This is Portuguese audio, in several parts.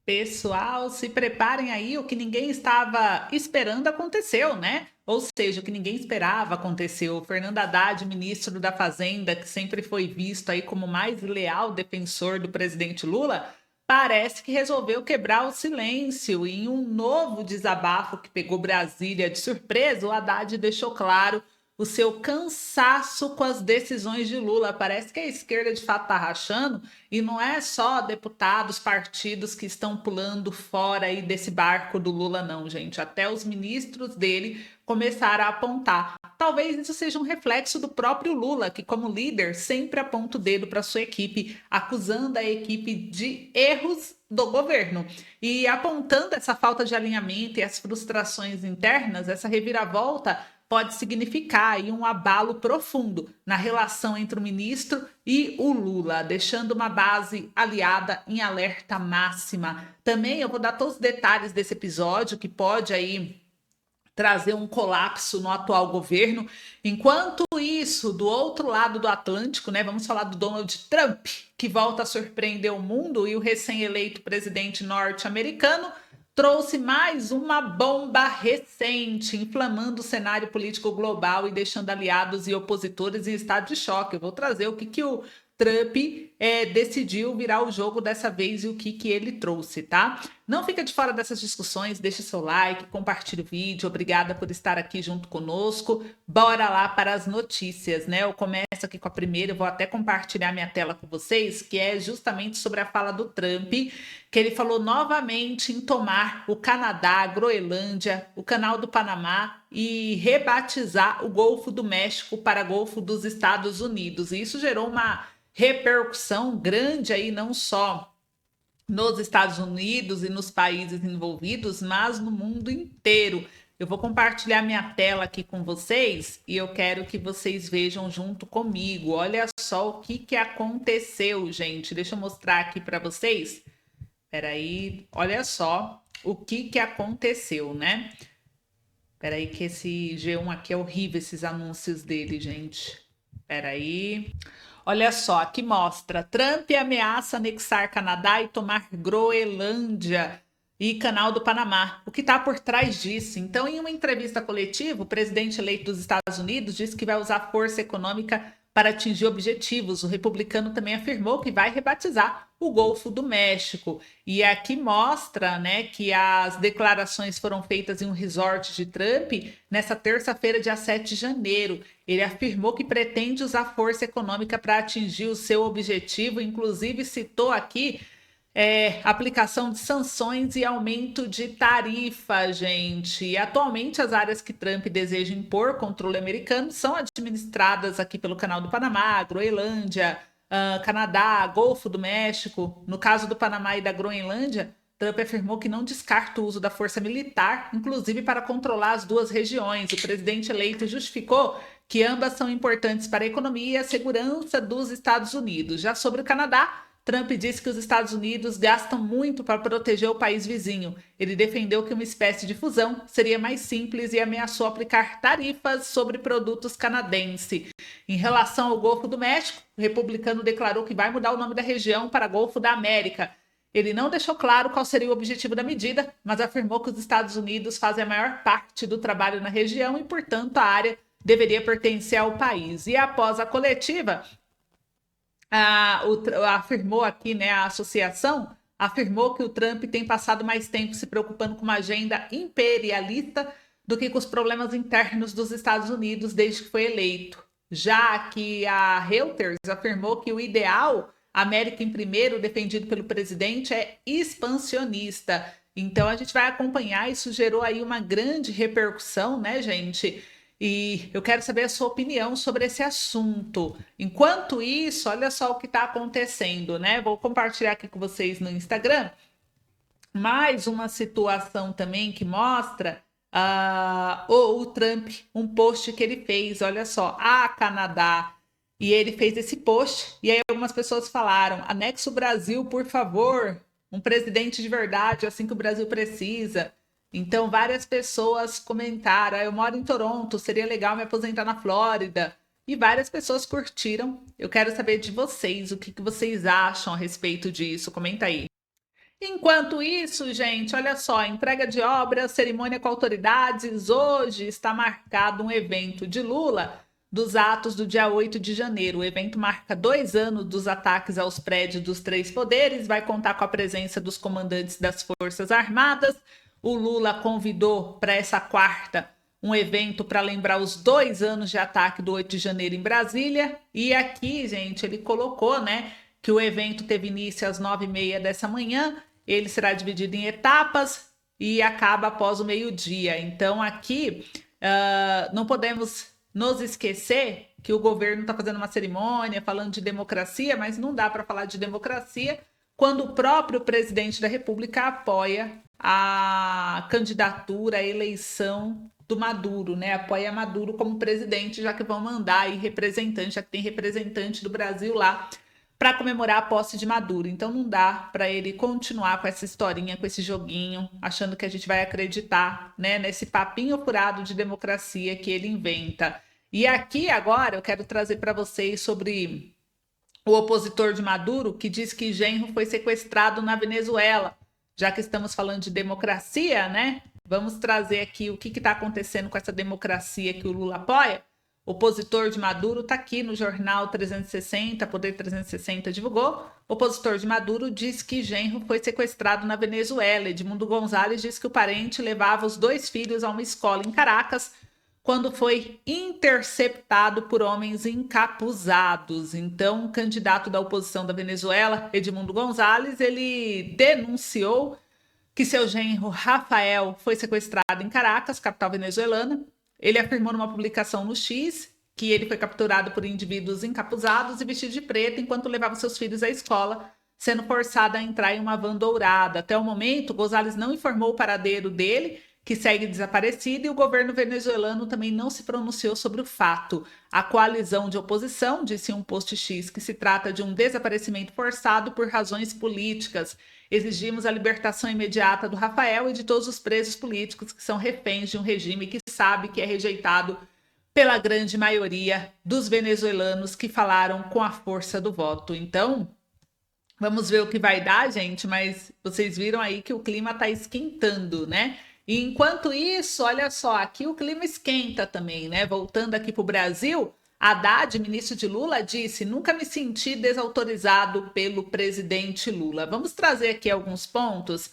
Pessoal, se preparem aí, o que ninguém estava esperando aconteceu, né? Ou seja, o que ninguém esperava aconteceu. O Fernando Haddad, ministro da Fazenda, que sempre foi visto aí como o mais leal defensor do presidente Lula, parece que resolveu quebrar o silêncio. E em um novo desabafo que pegou Brasília de surpresa, o Haddad deixou claro o seu cansaço com as decisões de Lula. Parece que a esquerda de fato está rachando e não é só deputados, partidos que estão pulando fora aí desse barco do Lula, não, gente. Até os ministros dele começaram a apontar. Talvez isso seja um reflexo do próprio Lula, que, como líder, sempre aponta o dedo para sua equipe, acusando a equipe de erros do governo. E apontando essa falta de alinhamento e as frustrações internas, essa reviravolta pode significar aí um abalo profundo na relação entre o ministro e o Lula, deixando uma base aliada em alerta máxima. Também eu vou dar todos os detalhes desse episódio que pode aí trazer um colapso no atual governo. Enquanto isso, do outro lado do Atlântico, né, vamos falar do Donald Trump, que volta a surpreender o mundo, e o recém-eleito presidente norte-americano trouxe mais uma bomba recente, inflamando o cenário político global e deixando aliados e opositores em estado de choque. Eu vou trazer o que o Trump decidiu virar o jogo dessa vez e o que ele trouxe, tá? Não fica de fora dessas discussões, deixa seu like, compartilha o vídeo. Obrigada por estar aqui junto conosco. Bora lá para as notícias, né? Eu começo aqui com a primeira, eu vou até compartilhar minha tela com vocês, que é justamente sobre a fala do Trump, que ele falou novamente em tomar o Canadá, a Groenlândia, o Canal do Panamá e rebatizar o Golfo do México para Golfo dos Estados Unidos. E isso gerou uma repercussão grande aí, não só nos Estados Unidos e nos países envolvidos, mas no mundo inteiro. Eu vou compartilhar minha tela aqui com vocês e eu quero que vocês vejam junto comigo. Olha só o que aconteceu, gente. Deixa eu mostrar aqui para vocês. Peraí, olha só o que aconteceu, né? Peraí que esse G1 aqui é horrível, esses anúncios dele, gente. Peraí. Olha só, aqui mostra: Trump ameaça anexar Canadá e tomar Groenlândia e Canal do Panamá. O que está por trás disso? Então, em uma entrevista coletiva, o presidente eleito dos Estados Unidos disse que vai usar força econômica para atingir objetivos. O republicano também afirmou que vai rebatizar o Golfo do México. E aqui mostra, né, que as declarações foram feitas em um resort de Trump nessa terça-feira, dia 7 de janeiro. Ele afirmou que pretende usar força econômica para atingir o seu objetivo, inclusive citou aqui aplicação de sanções e aumento de tarifa, gente. E atualmente as áreas que Trump deseja impor controle americano são administradas aqui pelo Canal do Panamá, Groenlândia, Canadá, Golfo do México. No caso do Panamá e da Groenlândia, Trump afirmou que não descarta o uso da força militar, inclusive para controlar as duas regiões. O presidente eleito justificou que ambas são importantes para a economia e a segurança dos Estados Unidos. Já sobre o Canadá, Trump disse que os Estados Unidos gastam muito para proteger o país vizinho. Ele defendeu que uma espécie de fusão seria mais simples e ameaçou aplicar tarifas sobre produtos canadenses. Em relação ao Golfo do México, o republicano declarou que vai mudar o nome da região para Golfo da América. Ele não deixou claro qual seria o objetivo da medida, mas afirmou que os Estados Unidos fazem a maior parte do trabalho na região e, portanto, a área deveria pertencer ao país. E após a coletiva, afirmou aqui, né, a associação afirmou que o Trump tem passado mais tempo se preocupando com uma agenda imperialista do que com os problemas internos dos Estados Unidos desde que foi eleito. Já que a Reuters afirmou que o ideal América em primeiro, defendido pelo presidente, é expansionista. Então a gente vai acompanhar, isso gerou aí uma grande repercussão, né, gente? E eu quero saber a sua opinião sobre esse assunto. Enquanto isso, olha só o que está acontecendo, né? Vou compartilhar aqui com vocês no Instagram mais uma situação também que mostra o Trump, um post que ele fez, olha só, Canadá. E ele fez esse post, e aí algumas pessoas falaram: anexe o Brasil, por favor, um presidente de verdade, assim que o Brasil precisa. Então, várias pessoas comentaram: eu moro em Toronto, seria legal me aposentar na Flórida. E várias pessoas curtiram. Eu quero saber de vocês, o que vocês acham a respeito disso. Comenta aí. Enquanto isso, gente, olha só, entrega de obras, cerimônia com autoridades. Hoje está marcado um evento de Lula dos atos do dia 8 de janeiro. O evento marca 2 anos dos ataques aos prédios dos três poderes, vai contar com a presença dos comandantes das Forças Armadas. O Lula convidou para essa quarta um evento para lembrar os 2 anos de ataque do 8 de janeiro em Brasília. E aqui, gente, ele colocou, né, que o evento teve início às 9h30 dessa manhã. Ele será dividido em etapas e acaba após o meio-dia. Então, aqui, não podemos nos esquecer que o governo está fazendo uma cerimônia falando de democracia, mas não dá para falar de democracia quando o próprio presidente da República apoia a candidatura, a eleição do Maduro, né? Apoia Maduro como presidente, já que vão mandar aí representante, já que tem representante do Brasil lá para comemorar a posse de Maduro. Então não dá para ele continuar com essa historinha, com esse joguinho, achando que a gente vai acreditar, né, nesse papinho furado de democracia que ele inventa. E aqui agora eu quero trazer para vocês sobre o opositor de Maduro, que diz que genro foi sequestrado na Venezuela. Já que estamos falando de democracia, né? Vamos trazer aqui o que está acontecendo com essa democracia que o Lula apoia. O opositor de Maduro está aqui no jornal 360, Poder 360 divulgou. O opositor de Maduro diz que genro foi sequestrado na Venezuela. Edmundo Gonzalez diz que o parente levava os 2 filhos a uma escola em Caracas quando foi interceptado por homens encapuzados. Então, o candidato da oposição da Venezuela, Edmundo Gonzalez, ele denunciou que seu genro Rafael foi sequestrado em Caracas, capital venezuelana. Ele afirmou numa publicação no X que ele foi capturado por indivíduos encapuzados e vestidos de preto enquanto levava seus filhos à escola, sendo forçado a entrar em uma van dourada. Até o momento, Gonzalez não informou o paradeiro dele, que segue desaparecido, e o governo venezuelano também não se pronunciou sobre o fato. A coalizão de oposição disse em um post X que se trata de um desaparecimento forçado por razões políticas. Exigimos a libertação imediata do Rafael e de todos os presos políticos que são reféns de um regime que sabe que é rejeitado pela grande maioria dos venezuelanos que falaram com a força do voto. Então, vamos ver o que vai dar, gente, mas vocês viram aí que o clima está esquentando, né? E enquanto isso, olha só, aqui o clima esquenta também, né? Voltando aqui para o Brasil, Haddad, ministro de Lula, disse: nunca me senti desautorizado pelo presidente Lula. Vamos trazer aqui alguns pontos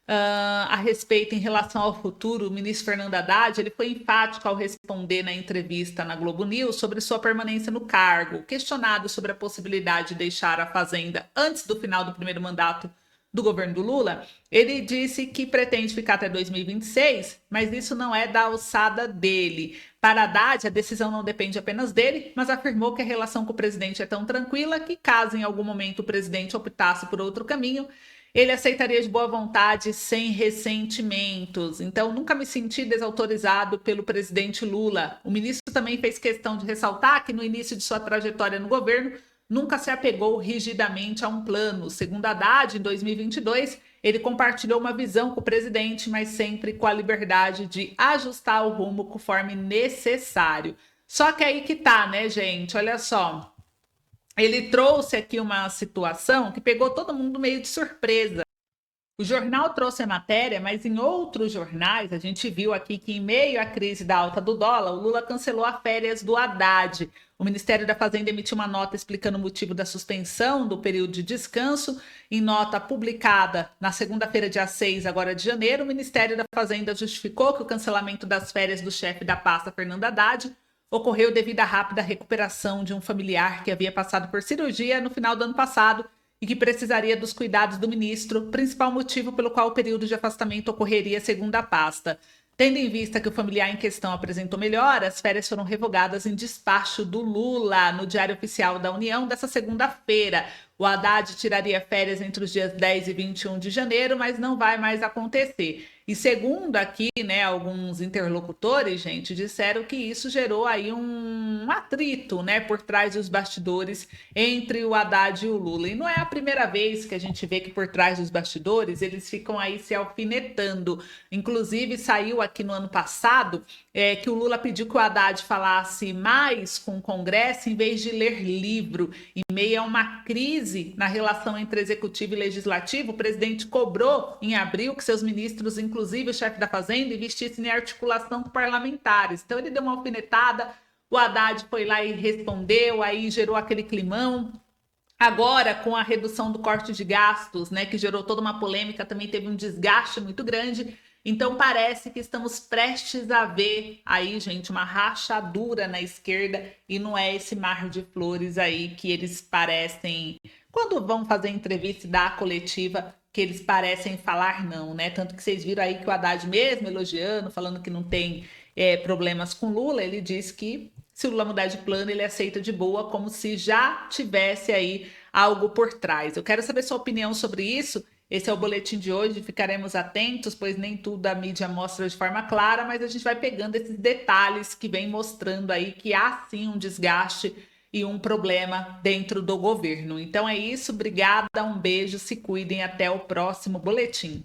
a respeito em relação ao futuro. O ministro Fernando Haddad, ele foi enfático ao responder na entrevista na Globo News sobre sua permanência no cargo. Questionado sobre a possibilidade de deixar a Fazenda antes do final do primeiro mandato do governo do Lula, ele disse que pretende ficar até 2026, mas isso não é da alçada dele. Para Haddad, a decisão não depende apenas dele, mas afirmou que a relação com o presidente é tão tranquila que, caso em algum momento o presidente optasse por outro caminho, ele aceitaria de boa vontade, sem ressentimentos. Então, nunca me senti desautorizado pelo presidente Lula. O ministro também fez questão de ressaltar que, no início de sua trajetória no governo, nunca se apegou rigidamente a um plano. Segundo Haddad, em 2022, ele compartilhou uma visão com o presidente, mas sempre com a liberdade de ajustar o rumo conforme necessário. Só que aí que tá, né, gente? Olha só. Ele trouxe aqui uma situação que pegou todo mundo meio de surpresa. O jornal trouxe a matéria, mas em outros jornais a gente viu aqui que, em meio à crise da alta do dólar, o Lula cancelou as férias do Haddad. O Ministério da Fazenda emitiu uma nota explicando o motivo da suspensão do período de descanso. Em nota publicada na segunda-feira, dia 6 agora de janeiro, o Ministério da Fazenda justificou que o cancelamento das férias do chefe da pasta, Fernando Haddad, ocorreu devido à rápida recuperação de um familiar que havia passado por cirurgia no final do ano passado e que precisaria dos cuidados do ministro, principal motivo pelo qual o período de afastamento ocorreria segundo a pasta. Tendo em vista que o familiar em questão apresentou melhora, as férias foram revogadas em despacho do Lula no Diário Oficial da União dessa segunda-feira. O Haddad tiraria férias entre os dias 10 e 21 de janeiro, mas não vai mais acontecer. E segundo aqui, né, alguns interlocutores, gente, disseram que isso gerou aí um atrito, né, por trás dos bastidores entre o Haddad e o Lula. E não é a primeira vez que a gente vê que por trás dos bastidores eles ficam aí se alfinetando. Inclusive saiu aqui no ano passado que o Lula pediu que o Haddad falasse mais com o Congresso em vez de ler livro. Em meio a uma crise na relação entre executivo e legislativo, o presidente cobrou em abril que seus ministros, inclusive o chefe da Fazenda, investissem em articulação com parlamentares. Então ele deu uma alfinetada, o Haddad foi lá e respondeu, aí gerou aquele climão. Agora, com a redução do corte de gastos, né, que gerou toda uma polêmica, também teve um desgaste muito grande. Então, parece que estamos prestes a ver aí, gente, uma rachadura na esquerda e não é esse mar de flores aí que eles parecem, quando vão fazer entrevista e dar a coletiva, que eles parecem falar não, né? Tanto que vocês viram aí que o Haddad mesmo elogiando, falando que não tem problemas com Lula, ele diz que se o Lula mudar de plano, ele aceita de boa, como se já tivesse aí algo por trás. Eu quero saber sua opinião sobre isso. Esse é o boletim de hoje, ficaremos atentos, pois nem tudo a mídia mostra de forma clara, mas a gente vai pegando esses detalhes que vem mostrando aí que há sim um desgaste e um problema dentro do governo. Então é isso, obrigada, um beijo, se cuidem, até o próximo boletim.